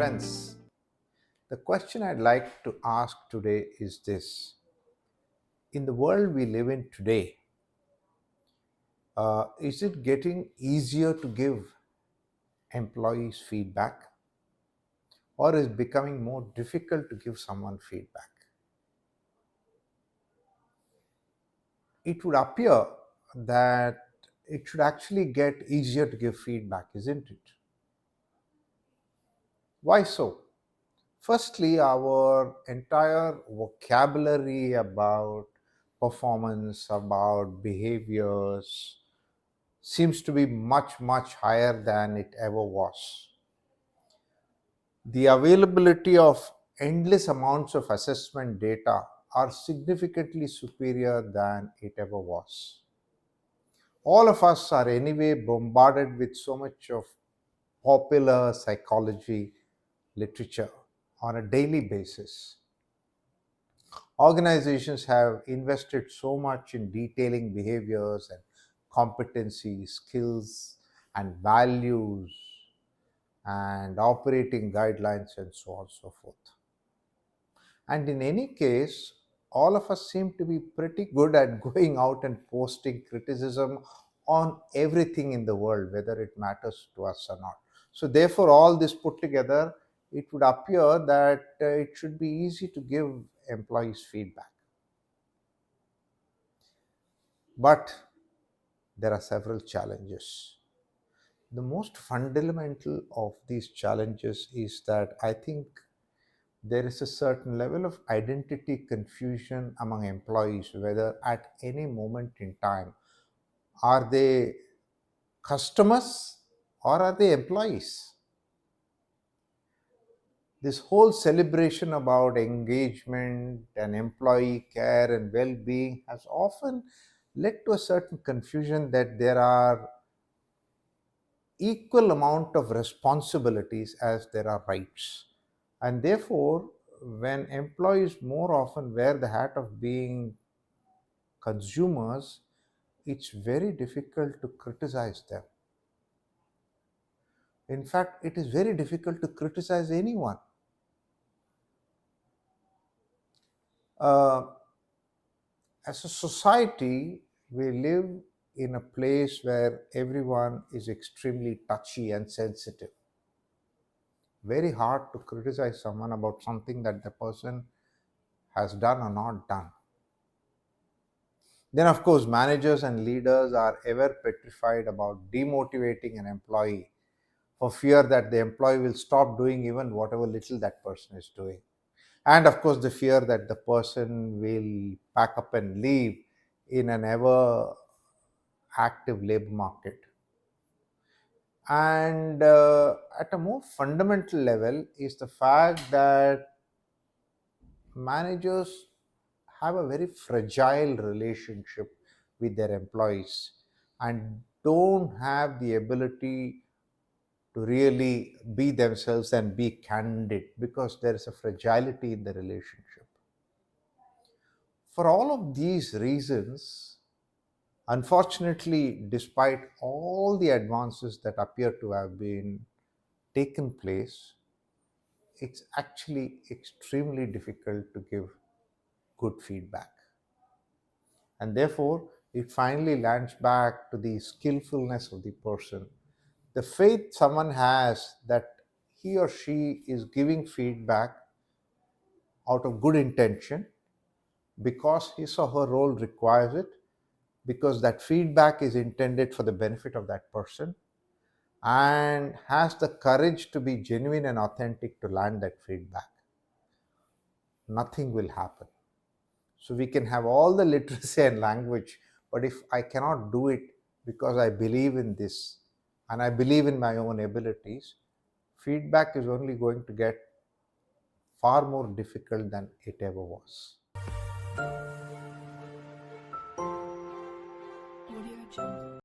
friends. The question I'd like to ask today is this. In the world we live in today, is it getting easier to give employees feedback, or is it becoming more difficult to give someone feedback? It would appear that it should actually get easier to give feedback, isn't it? Why so? Firstly, our entire vocabulary about performance, about behaviors, seems to be much, much higher than it ever was. The availability of endless amounts of assessment data are significantly superior than it ever was. All of us are anyway bombarded with so much of popular psychology literature on a daily basis. Organizations have invested so much in detailing behaviors and competencies, skills, and values, and operating guidelines, and so on and so forth. And in any case, all of us seem to be pretty good at going out and posting criticism on everything in the world, whether it matters to us or not. So, therefore, all this put together, it would appear that it should be easy to give employees feedback. But there are several challenges. The most fundamental of these challenges is that I think there is a certain level of identity confusion among employees, whether at any moment in time are they customers or are they employees. This whole celebration about engagement and employee care and well-being has often led to a certain confusion that there are equal amount of responsibilities as there are rights. And therefore, when employees more often wear the hat of being consumers, it's very difficult to criticize them. In fact, it is very difficult to criticize anyone. Uh, as a society, we live in a place where everyone is extremely touchy and sensitive. Very hard to criticize someone about something that the person has done or not done. Then, of course, managers and leaders are ever petrified about demotivating an employee for fear that the employee will stop doing even whatever little that person is doing. And of course, the fear that the person will pack up and leave in an ever active labor market. And at a more fundamental level is the fact that managers have a very fragile relationship with their employees and don't have the ability to really be themselves and be candid because there is a fragility in the relationship. For all of these reasons, unfortunately, despite all the advances that appear to have been taken place, it's actually extremely difficult to give good feedback. And therefore, it finally lands back to the skillfulness of the person, the faith someone has that he or she is giving feedback out of good intention because his or her role requires it, because that feedback is intended for the benefit of that person, and has the courage to be genuine and authentic to land that feedback. Nothing will happen. So we can have all the literacy and language, but if I cannot do it because I believe in this and I believe in my own abilities, feedback is only going to get far more difficult than it ever was. Audio Jungle.